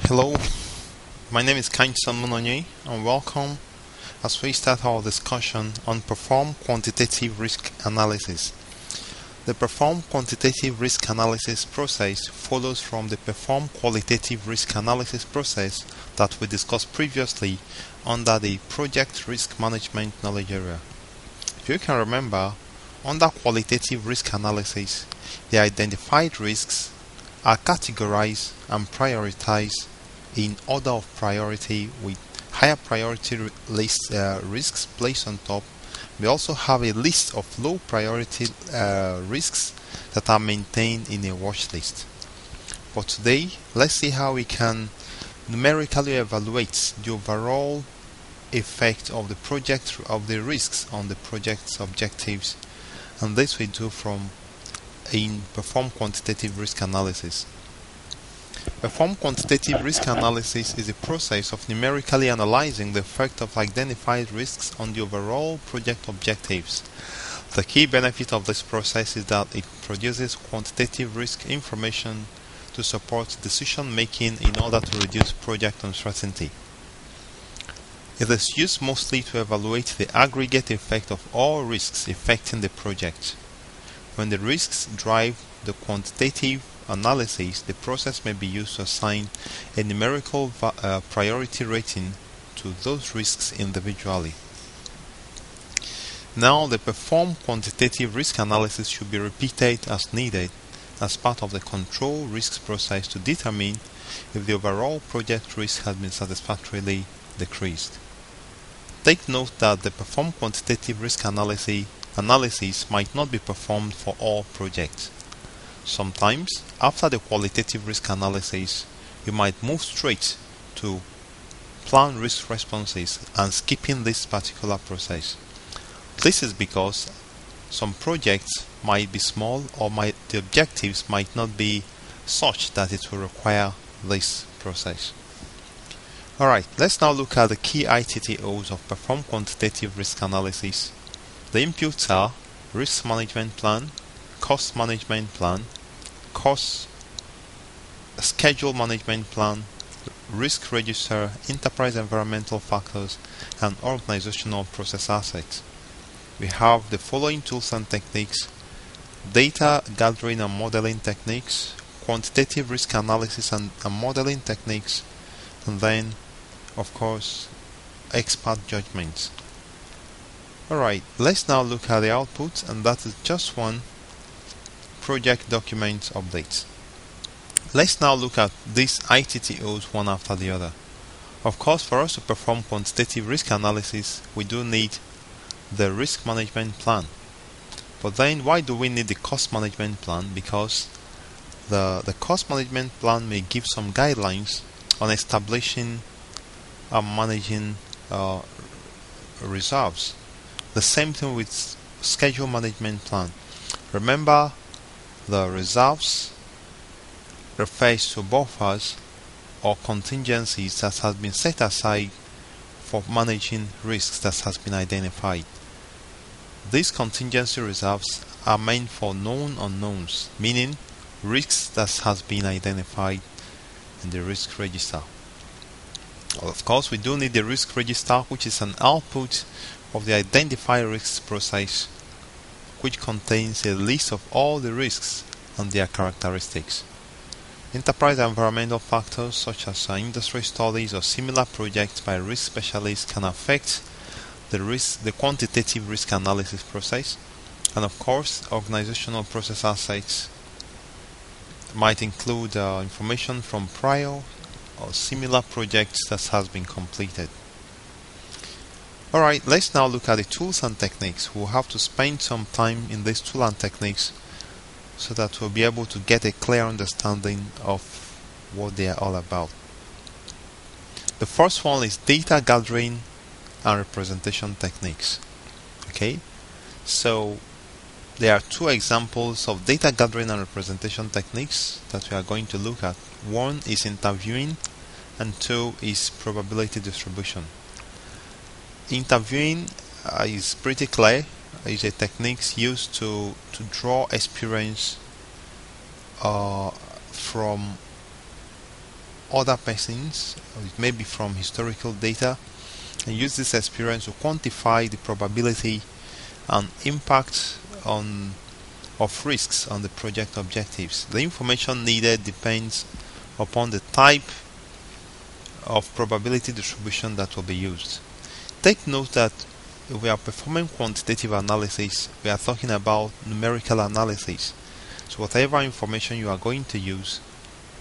Hello, my name is Kainson Munonye and welcome as we start our discussion on Perform Quantitative Risk Analysis. The Perform Quantitative Risk Analysis process follows from the Perform Qualitative Risk Analysis process that we discussed previously under the Project Risk Management knowledge area. If you can remember, under Qualitative Risk Analysis, the identified risks are categorized and prioritized in order of priority, with higher priority list risks placed on top. We also have a list of low priority risks that are maintained in a watch list. For today, let's see how we can numerically evaluate the overall effect of the risks on the project's objectives, and this we do from in Perform Quantitative Risk Analysis. Perform Quantitative Risk Analysis is a process of numerically analyzing the effect of identified risks on the overall project objectives. The key benefit of this process is that it produces quantitative risk information to support decision making in order to reduce project uncertainty. It is used mostly to evaluate the aggregate effect of all risks affecting the project. When the risks drive the quantitative analysis, the process may be used to assign a numerical priority rating to those risks individually. Now, the Perform Quantitative Risk Analysis should be repeated as needed as part of the control risks process to determine if the overall project risk has been satisfactorily decreased. Take note that the Perform Quantitative Risk Analysis might not be performed for all projects. Sometimes, after the qualitative risk analysis, you might move straight to plan risk responses and skipping this particular process. This is because some projects might be small or the objectives might not be such that it will require this process. Alright, let's now look at the key ITTOs of Perform Quantitative Risk Analysis. The inputs are Risk Management Plan, Cost Management Plan, Cost Schedule Management Plan, Risk Register, Enterprise Environmental Factors, and Organizational Process Assets. We have the following tools and techniques: data gathering and modeling techniques, quantitative risk analysis and modeling techniques, and then, of course, expert judgments. Alright, let's now look at the output, and that is just one project document update. Let's now look at these ITTOs one after the other. Of course, for us to perform quantitative risk analysis, we do need the risk management plan. But then, why do we need the cost management plan? Because the cost management plan may give some guidelines on establishing and managing reserves. The same thing with schedule management plan. Remember, the reserves refers to buffers or contingencies that has been set aside for managing risks that has been identified. These contingency reserves are meant for known unknowns, meaning risks that has been identified in the risk register. Well, of course, we do need the risk register, which is an output of the identify risks process, which contains a list of all the risks and their characteristics. Enterprise environmental factors such as industry studies or similar projects by risk specialists can affect the quantitative risk analysis process, and of course, organizational process assets might include information from prior or similar projects that has been completed. Alright, let's now look at the tools and techniques. We'll have to spend some time in these tools and techniques so that we'll be able to get a clear understanding of what they are all about. The first one is data gathering and representation techniques. Okay, so there are two examples of data gathering and representation techniques that we are going to look at. One is interviewing and two is probability distribution. Interviewing is pretty clear. It's a technique used to draw experience from other persons, or it may be from historical data, and use this experience to quantify the probability and impact of risks on the project objectives. The information needed depends upon the type of probability distribution that will be used. Take note that if we are performing quantitative analysis, we are talking about numerical analysis. So whatever information you are going to use,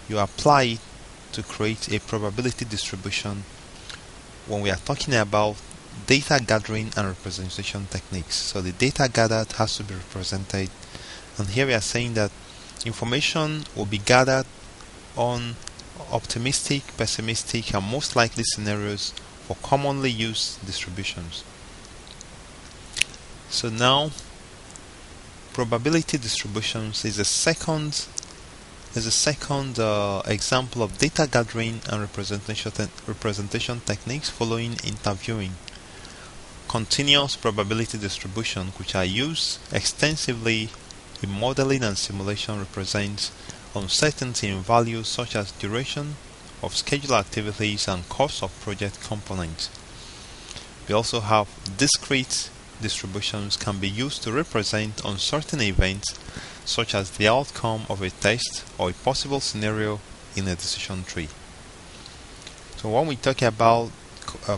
you apply it to create a probability distribution. When we are talking about data gathering and representation techniques, so the data gathered has to be represented, and here we are saying that information will be gathered on optimistic, pessimistic, and most likely scenarios for commonly used distributions. So now probability distributions is a second example of data gathering and representation techniques following interviewing. Continuous probability distribution, which are used extensively in modeling and simulation, represents uncertainty in values such as duration of scheduled activities and cost of project components. We also have discrete distributions can be used to represent uncertain events such as the outcome of a test or a possible scenario in a decision tree. So when we talk about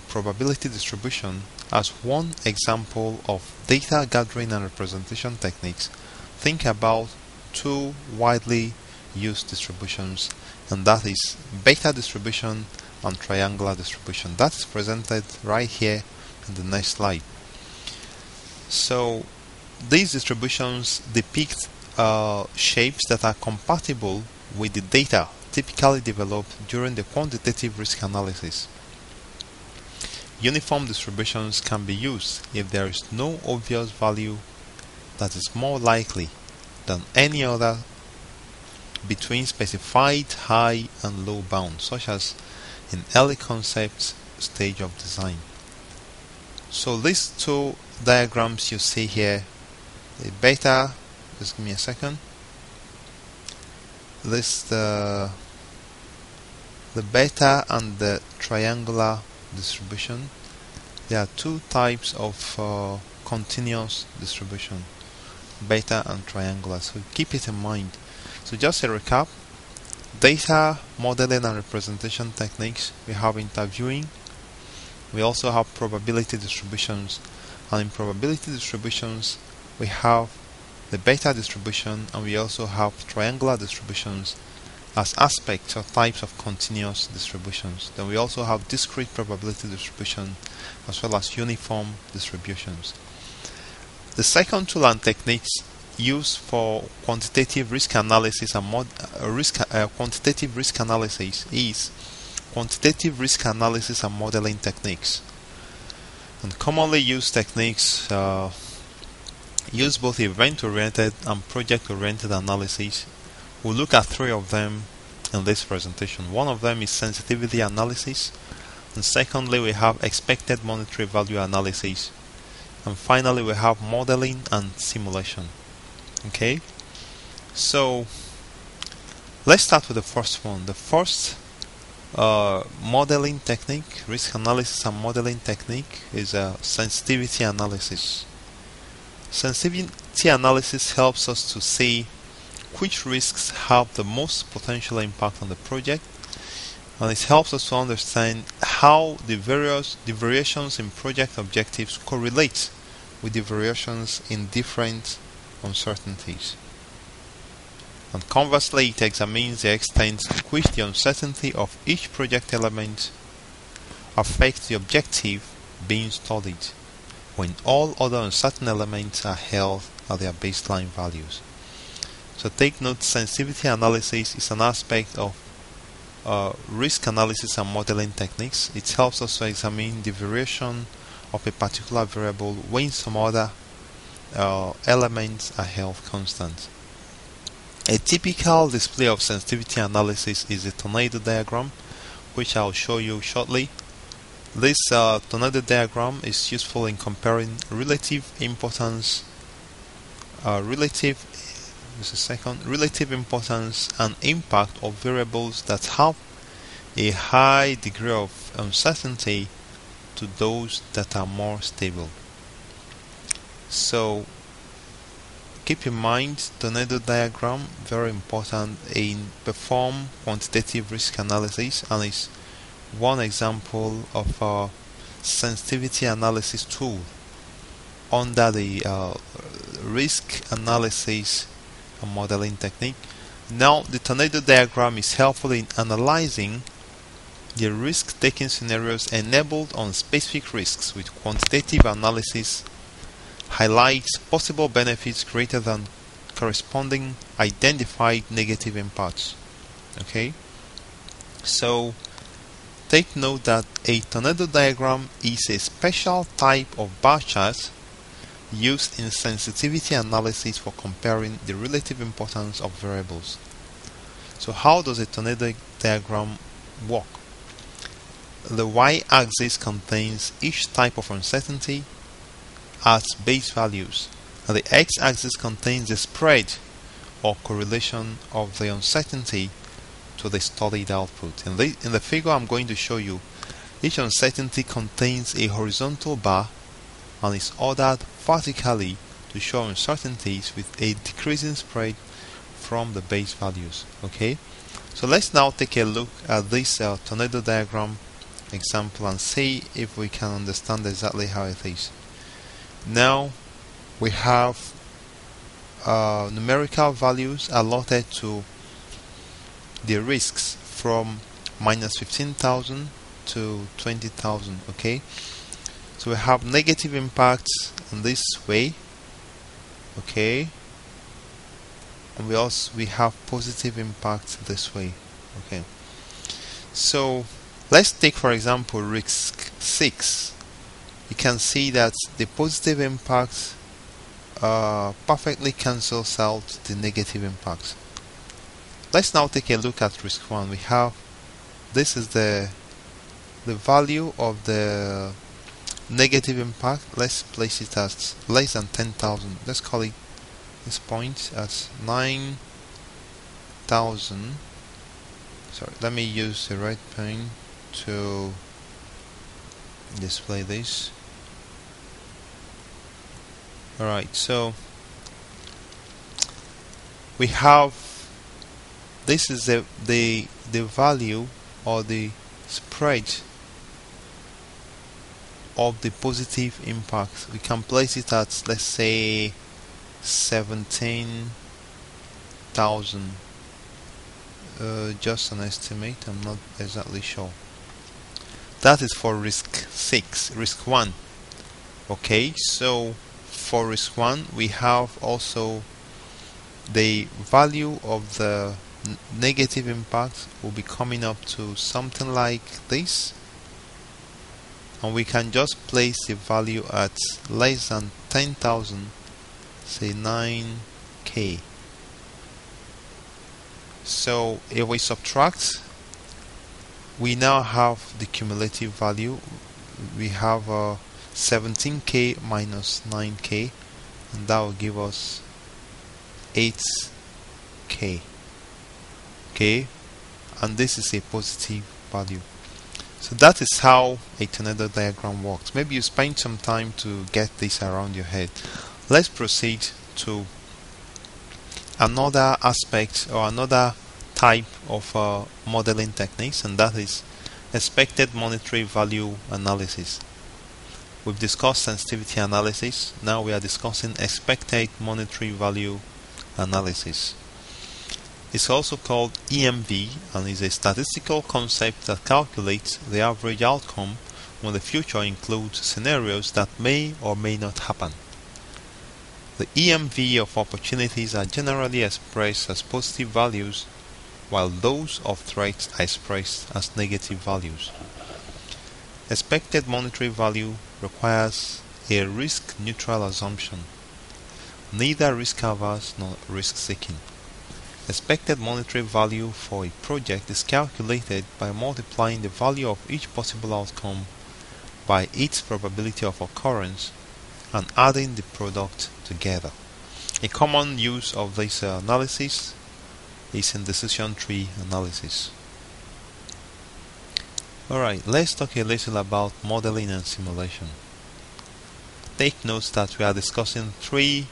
probability distribution as one example of data gathering and representation techniques, think about two widely used distributions, and that is beta distribution and triangular distribution. That is presented right here in the next slide. So these distributions depict shapes that are compatible with the data typically developed during the quantitative risk analysis. Uniform distributions can be used if there is no obvious value that is more likely than any other between specified high and low bounds, such as in early concept stage of design. So these two diagrams you see here, the beta, just give me a second, the beta and the triangular distribution. There are two types of continuous distribution, beta and triangular, so keep it in mind. So just a recap: data modeling and representation techniques, we have interviewing, we also have probability distributions, and in probability distributions we have the beta distribution, and we also have triangular distributions as aspects or types of continuous distributions. Then we also have discrete probability distribution as well as uniform distributions. The second tool and techniques used for quantitative risk analysis and quantitative risk analysis is quantitative risk analysis and modeling techniques. And commonly used techniques use both event-oriented and project-oriented analysis. We'll look at three of them in this presentation. One of them is sensitivity analysis, and secondly we have expected monetary value analysis, and finally we have modeling and simulation. Okay, so let's start with the first one. The first modeling technique, risk analysis and modeling technique, is sensitivity analysis. Sensitivity analysis helps us to see which risks have the most potential impact on the project, and it helps us to understand how the variations in project objectives correlate with the variations in different uncertainties. And conversely, it examines the extent to which the uncertainty of each project element affects the objective being studied, when all other uncertain elements are held at their baseline values. So take note, sensitivity analysis is an aspect of risk analysis and modeling techniques. It helps us to examine the variation of a particular variable when some other elements are held constant. A typical display of sensitivity analysis is a tornado diagram, which I'll show you shortly. This tornado diagram is useful in comparing relative importance and impact of variables that have a high degree of uncertainty to those that are more stable. So keep in mind tornado diagram, very important in perform quantitative risk analysis, and is one example of a sensitivity analysis tool under the risk analysis and modeling technique. Now the tornado diagram is helpful in analyzing the risk-taking scenarios enabled on specific risks, with quantitative analysis highlights possible benefits greater than corresponding identified negative impacts. Okay, so take note that a tornado diagram is a special type of bar chart used in sensitivity analysis for comparing the relative importance of variables. So how does a tornado diagram work? The y-axis contains each type of uncertainty at base values, and the x-axis contains the spread or correlation of the uncertainty to the studied output. In the figure I'm going to show you, each uncertainty contains a horizontal bar and is ordered vertically to show uncertainties with a decreasing spread from the base values. Okay, so let's now take a look at this tornado diagram example and see if we can understand exactly how it is. Now we have numerical values allotted to the risks from minus 15,000 to 20,000. Okay, so we have negative impacts in this way. Okay, and we have positive impacts this way. Okay, so let's take for example risk 6. You can see that the positive impacts perfectly cancels out the negative impacts. Let's now take a look at risk 1. We have, this is the value of the negative impact. Let's place it as less than 10,000. Let's call it this point as 9,000. Sorry, let me use the red pen to display this. Alright, so we have, this is the value or the spread of the positive impact. We can place it at, let's say, 17,000. Just an estimate, I'm not exactly sure. That is for risk 6, risk 1. Okay, so for risk 1 we have also the value of the negative impact will be coming up to something like this, and we can just place the value at less than 10,000, say 9k. So if we subtract, we now have the cumulative value. We have 17k minus 9k, and that will give us 8k. Okay, and this is a positive value. So that is how a tornado diagram works. Maybe you spend some time to get this around your head. Let's proceed to another aspect or another type of modeling techniques, and that is expected monetary value analysis. We've discussed sensitivity analysis. Now we are discussing expected monetary value analysis. It's also called EMV and is a statistical concept that calculates the average outcome when the future includes scenarios that may or may not happen. The EMV of opportunities are generally expressed as positive values, while those of threats are expressed as negative values. Expected monetary value requires a risk-neutral assumption, neither risk-averse nor risk-seeking. Expected monetary value for a project is calculated by multiplying the value of each possible outcome by its probability of occurrence and adding the product together. A common use of this analysis is in decision tree analysis. Alright, let's talk a little about modeling and simulation. Take note that we are discussing three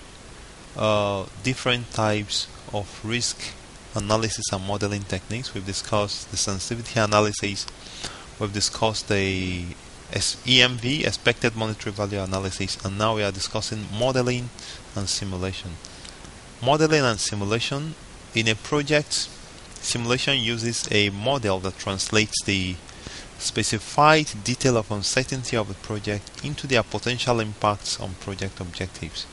different types of risk analysis and modeling techniques. We've discussed the sensitivity analysis, we've discussed the EMV, expected monetary value analysis, and now we are discussing modeling and simulation. Modeling and simulation: in a project, simulation uses a model that translates the specified detail of uncertainty of the project into their potential impacts on project objectives.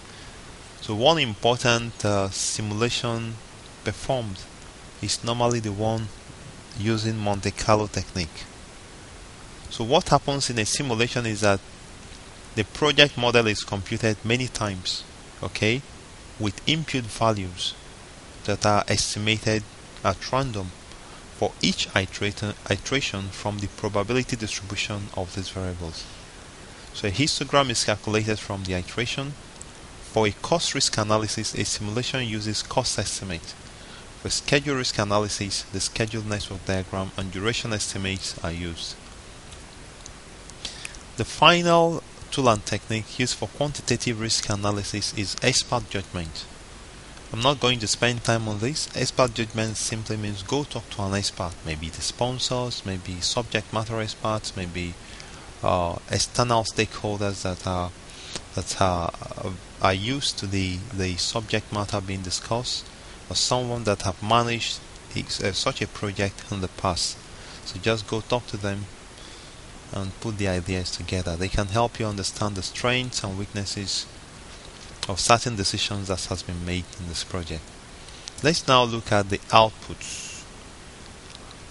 So one important simulation performed is normally the one using Monte Carlo technique. So what happens in a simulation is that the project model is computed many times, okay, with input values that are estimated at random for each iteration from the probability distribution of these variables. So a histogram is calculated from the iteration. For a cost risk analysis, a simulation uses cost estimate. For schedule risk analysis, the schedule network diagram and duration estimates are used. The final tool and technique used for quantitative risk analysis is expert judgment. I'm not going to spend time on this. Expert judgment simply means go talk to an expert, maybe the sponsors, maybe subject matter experts, maybe external stakeholders that are used to the subject matter being discussed, or someone that have managed such a project in the past. So just go talk to them and put the ideas together. They can help you understand the strengths and weaknesses of certain decisions that has been made in this project. Let's now look at the outputs.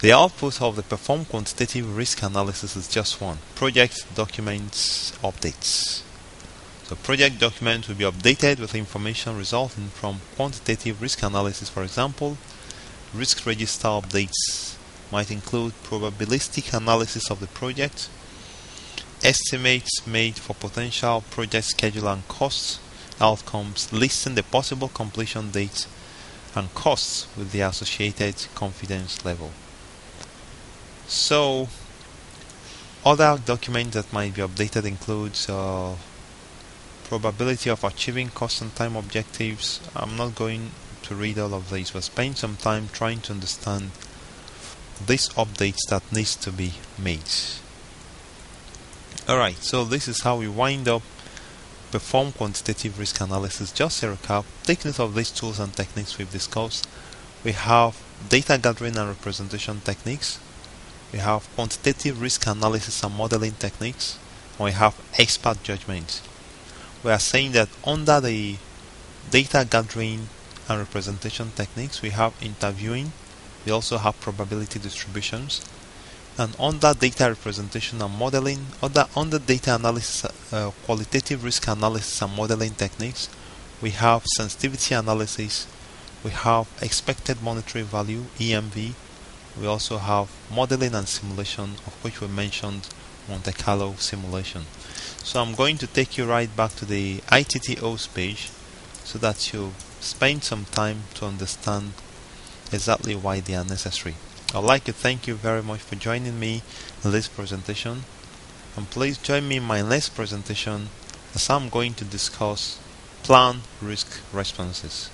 The output of the performed quantitative risk analysis is just one: project documents updates. So project documents will be updated with information resulting from quantitative risk analysis. For example, risk register updates might include probabilistic analysis of the project, estimates made for potential project schedule and costs, outcomes listing the possible completion dates and costs with the associated confidence level. So other documents that might be updated includes probability of achieving cost and time objectives. I'm not going to read all of these, but spend some time trying to understand these updates that needs to be made. Alright, so this is how we wind up perform quantitative risk analysis. Just a recap: take note of these tools and techniques we've discussed. We have data gathering and representation techniques, we have quantitative risk analysis and modeling techniques, and we have expert judgment. We are saying that under the data gathering and representation techniques, we have interviewing, we also have probability distributions, and under data representation and modeling, under data analysis, qualitative risk analysis and modeling techniques, we have sensitivity analysis, we have expected monetary value (EMV), we also have modeling and simulation, of which we mentioned Monte Carlo simulation. So I'm going to take you right back to the ITTO's page so that you spend some time to understand exactly why they are necessary. I'd like to thank you very much for joining me in this presentation, and please join me in my next presentation as I'm going to discuss planned risk responses.